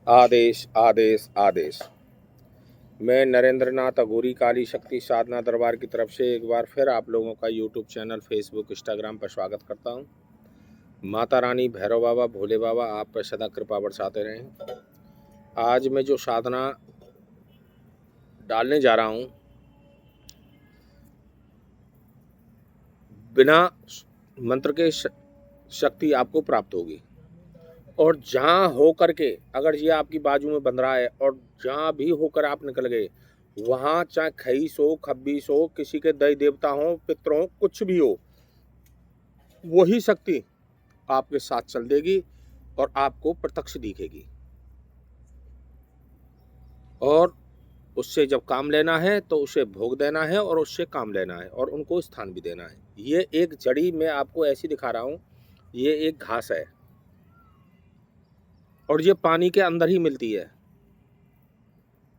आदेश आदेश आदेश। मैं नरेंद्र नाथ अघोरी काली शक्ति साधना दरबार की तरफ से एक बार फिर आप लोगों का यूट्यूब चैनल, फेसबुक, इंस्टाग्राम पर स्वागत करता हूं। माता रानी, भैरव बाबा, भोले बाबा आप पर सदा कृपा बरसाते रहें। आज मैं जो साधना डालने जा रहा हूं, बिना मंत्र के शक्ति आपको प्राप्त होगी। और जहाँ हो करके, अगर ये आपकी बाजू में बंध रहा है और जहाँ भी होकर आप निकल गए, वहाँ चाहे खईस हो, खब्बीस हो, किसी के दैव देवता हो, पितर हो, कुछ भी हो, वही शक्ति आपके साथ चल देगी और आपको प्रत्यक्ष दिखेगी। और उससे जब काम लेना है तो उसे भोग देना है और उससे काम लेना है और उनको स्थान भी देना है। ये एक जड़ी मैं आपको ऐसी दिखा रहा हूँ, ये एक घास है और ये पानी के अंदर ही मिलती है।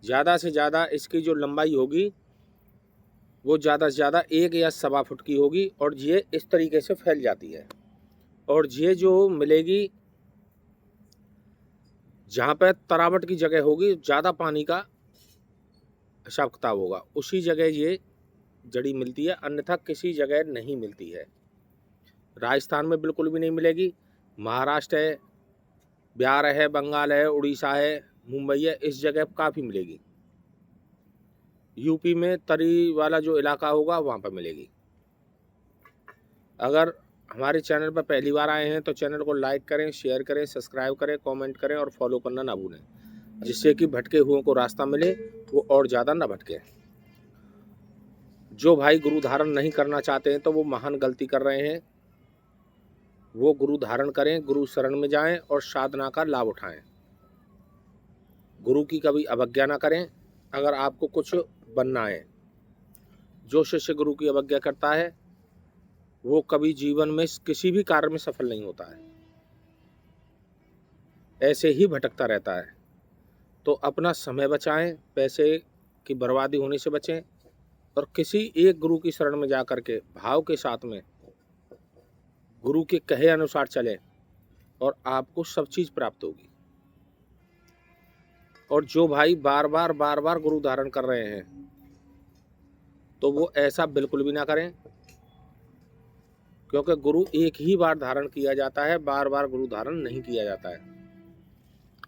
ज़्यादा से ज़्यादा इसकी जो लंबाई होगी वो ज़्यादा से ज़्यादा 1 या सवा फुट की होगी और ये इस तरीके से फैल जाती है। और ये जो मिलेगी, जहाँ पर तरावट की जगह होगी, ज़्यादा पानी का हिसाब किताब होगा, उसी जगह ये जड़ी मिलती है, अन्यथा किसी जगह नहीं मिलती है। राजस्थान में बिल्कुल भी नहीं मिलेगी। महाराष्ट्र है, बिहार है, बंगाल है, उड़ीसा है, मुंबई है, इस जगह काफ़ी मिलेगी। यूपी में तरी वाला जो इलाका होगा वहाँ पर मिलेगी। अगर हमारे चैनल पर पहली बार आए हैं तो चैनल को लाइक करें, शेयर करें, सब्सक्राइब करें, कमेंट करें और फॉलो करना ना भूलें, जिससे कि भटके हुओं को रास्ता मिले, वो और ज़्यादा ना भटके। जो भाई गुरु धारण नहीं करना चाहते हैं तो वो महान गलती कर रहे हैं। वो गुरु धारण करें, गुरु शरण में जाएं और साधना का लाभ उठाएं। गुरु की कभी अवज्ञा ना करें अगर आपको कुछ बनना है। जो शिष्य गुरु की अवज्ञा करता है वो कभी जीवन में किसी भी कार्य में सफल नहीं होता है, ऐसे ही भटकता रहता है। तो अपना समय बचाएं, पैसे की बर्बादी होने से बचें और किसी एक गुरु की शरण में जा कर के भाव के साथ में गुरु के कहे अनुसार चलें और आपको सब चीज़ प्राप्त होगी। और जो भाई बार बार गुरु धारण कर रहे हैं तो वो ऐसा बिल्कुल भी ना करें, क्योंकि गुरु एक ही बार धारण किया जाता है, बार बार गुरु धारण नहीं किया जाता है।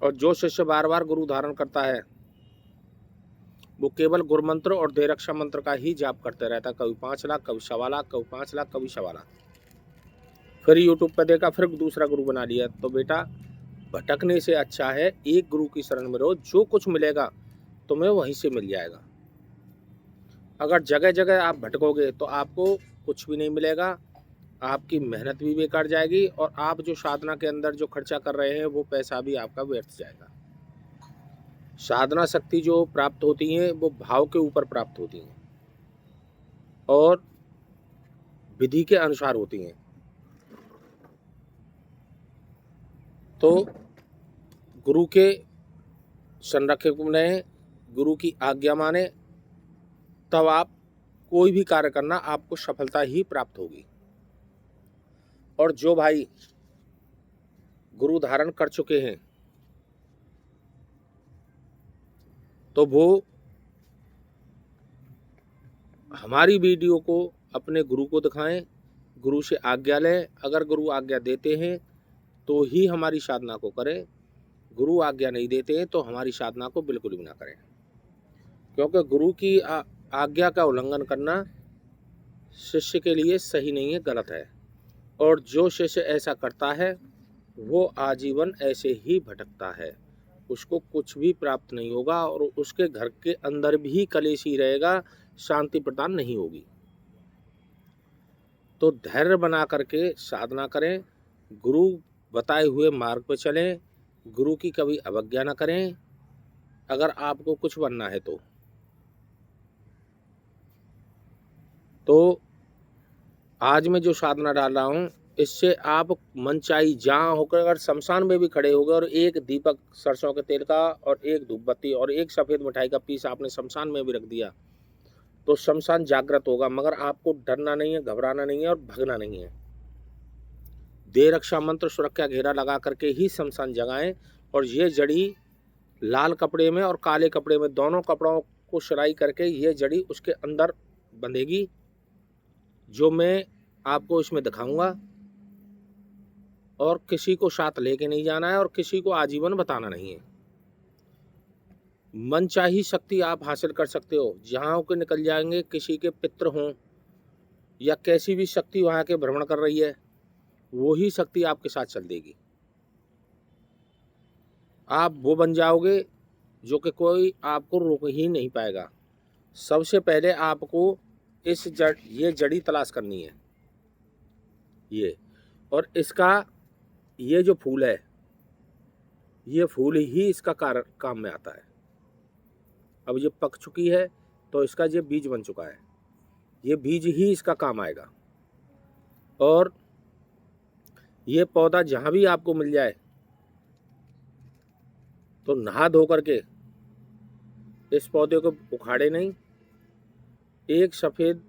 और जो शिष्य बार बार गुरु धारण करता है वो केवल गुरु मंत्र और देह रक्षा मंत्र का ही जाप करते रहता है। कभी 5 लाख, कभी 1.25 लाख, कभी 5 लाख, कभी 1.25 लाख। फिर यूट्यूब पर देखा, फिर दूसरा गुरु बना लिया। तो बेटा, भटकने से अच्छा है एक गुरु की शरण में रहो। जो कुछ मिलेगा तुम्हें वहीं से मिल जाएगा। अगर जगह जगह आप भटकोगे तो आपको कुछ भी नहीं मिलेगा, आपकी मेहनत भी बेकार जाएगी और आप जो साधना के अंदर जो खर्चा कर रहे हैं वो पैसा भी आपका व्यर्थ जाएगा। साधना शक्ति जो प्राप्त होती है वो भाव के ऊपर प्राप्त होती हैं और विधि के अनुसार होती हैं। तो गुरु के संरक्षक बने, गुरु की आज्ञा माने, तब आप कोई भी कार्य करना आपको सफलता ही प्राप्त होगी। और जो भाई गुरु धारण कर चुके हैं तो वो हमारी वीडियो को अपने गुरु को दिखाएं, गुरु से आज्ञा लें। अगर गुरु आज्ञा देते हैं तो ही हमारी साधना को करें, गुरु आज्ञा नहीं देते हैं तो हमारी साधना को बिल्कुल भी ना करें, क्योंकि गुरु की आज्ञा का उल्लंघन करना शिष्य के लिए सही नहीं है, गलत है। और जो शिष्य ऐसा करता है वो आजीवन ऐसे ही भटकता है, उसको कुछ भी प्राप्त नहीं होगा और उसके घर के अंदर भी कलेश ही रहेगा, शांति प्रदान नहीं होगी। तो धैर्य बना करके साधना करें, गुरु बताए हुए मार्ग पर चलें, गुरु की कभी अवज्ञा न करें अगर आपको कुछ बनना है तो आज मैं जो साधना डाल रहा हूँ इससे आप मनचाही जहाँ होकर, अगर शमशान में भी खड़े हो गए और एक दीपक सरसों के तेल का और एक धूपबत्ती और एक सफ़ेद मिठाई का पीस आपने शमशान में भी रख दिया तो शमशान जागृत होगा। मगर आपको डरना नहीं है, घबराना नहीं है और भगना नहीं है। देह रक्षा मंत्र, सुरक्षा घेरा लगा करके ही शमशान जगाएं। और ये जड़ी लाल कपड़े में और काले कपड़े में, दोनों कपड़ों को सिलाई करके ये जड़ी उसके अंदर बंधेगी, जो मैं आपको इसमें दिखाऊंगा। और किसी को साथ लेके नहीं जाना है और किसी को आजीवन बताना नहीं है। मनचाही शक्ति आप हासिल कर सकते हो, जहाँ होकर निकल जाएंगे, किसी के पितृ हों या कैसी भी शक्ति वहाँ के भ्रमण कर रही है, वो ही शक्ति आपके साथ चल देगी। आप वो बन जाओगे जो कि कोई आपको रोक ही नहीं पाएगा। सबसे पहले आपको ये जड़ी तलाश करनी है, ये, और इसका ये जो फूल है, ये फूल ही इसका काम में आता है। अब ये पक चुकी है तो इसका ये बीज बन चुका है, ये बीज ही इसका काम आएगा। और ये पौधा जहाँ भी आपको मिल जाए तो नहा धो करके इस पौधे को उखाड़े नहीं, एक सफ़ेद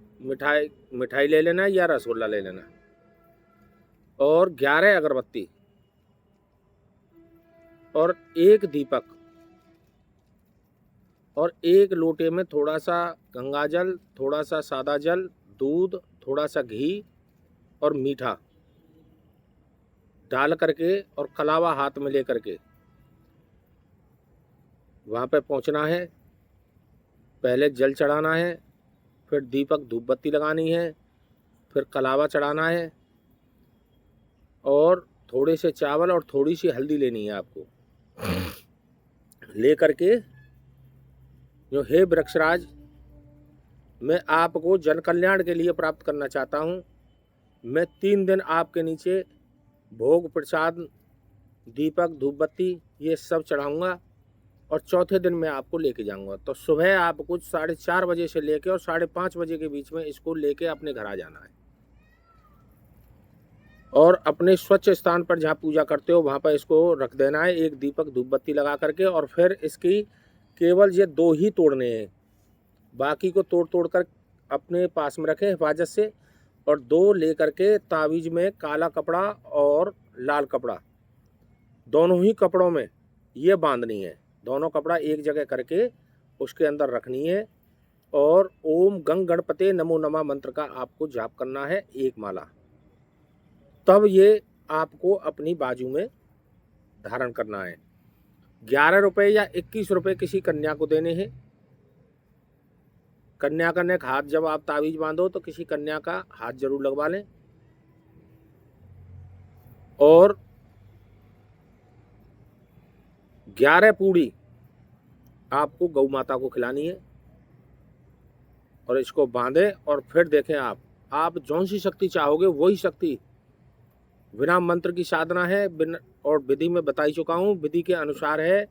मिठाई ले लेना या रसगुल्ला ले लेना, और 11 अगरबत्ती और एक दीपक, और एक लोटे में थोड़ा सा गंगा जल, थोड़ा सा सादा जल, दूध, थोड़ा सा घी और मीठा डाल करके और कलावा हाथ में ले करके वहाँ पे पहुँचना है। पहले जल चढ़ाना है, फिर दीपक धूप बत्ती लगानी है, फिर कलावा चढ़ाना है, और थोड़े से चावल और थोड़ी सी हल्दी लेनी है आपको। ले करके जो हे वृक्षराज, मैं आपको जन कल्याण के लिए प्राप्त करना चाहता हूँ। मैं 3 दिन आपके नीचे भोग प्रसाद, दीपक, धूप बत्ती ये सब चढ़ाऊँगा, और चौथे दिन मैं आपको लेके जाऊँगा। तो सुबह आपको 4:30 बजे से लेके और 5:30 बजे के बीच में इसको लेके अपने घर आ जाना है, और अपने स्वच्छ स्थान पर जहाँ पूजा करते हो वहाँ पर इसको रख देना है, एक दीपक धूप बत्ती लगा करके। और फिर इसकी केवल ये 2 ही तोड़ने हैं, बाकी को तोड़ कर अपने पास में रखें हिफाजत से। और 2 ले करके तावीज़ में काला कपड़ा और लाल कपड़ा, दोनों ही कपड़ों में ये बांधनी है, दोनों कपड़ा एक जगह करके उसके अंदर रखनी है। और ओम गंग गणपते नमो नमः मंत्र का आपको जाप करना है 1 माला। तब ये आपको अपनी बाजू में धारण करना है। 11 रुपये या 21 रुपये किसी कन्या को देने हैं। कन्या का नेक हाथ जब आप तावीज बांधो तो किसी कन्या का हाथ जरूर लगवा लें। और 11 पूड़ी आपको गौ माता को खिलानी है, और इसको बांधे। और फिर देखें आप जौन सी शक्ति चाहोगे वही शक्ति, बिना मंत्र की साधना है, और विधि में बताई चुका हूँ, विधि के अनुसार है।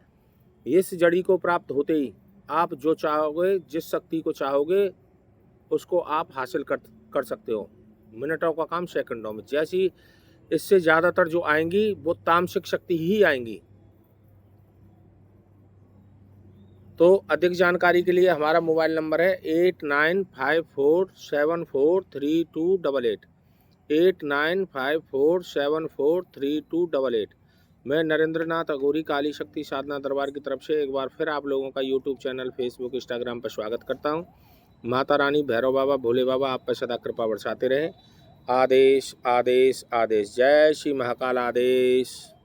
इस जड़ी को प्राप्त होते ही आप जो चाहोगे, जिस शक्ति को चाहोगे उसको आप हासिल कर सकते हो। मिनटों का काम सेकंडों में। जैसी इससे ज़्यादातर जो आएंगी वो तामसिक शक्ति ही आएंगी। तो अधिक जानकारी के लिए हमारा मोबाइल नंबर है 8954743288, 8954743288। मैं नरेंद्र नाथ अघोरी काली शक्ति साधना दरबार की तरफ से एक बार फिर आप लोगों का यूट्यूब चैनल, फेसबुक, इंस्टाग्राम पर स्वागत करता हूं। माता रानी, भैरव बाबा, भोले बाबा आप पर सदा कृपा बरसाते रहें। आदेश आदेश आदेश। जय श्री महाकाल आदेश।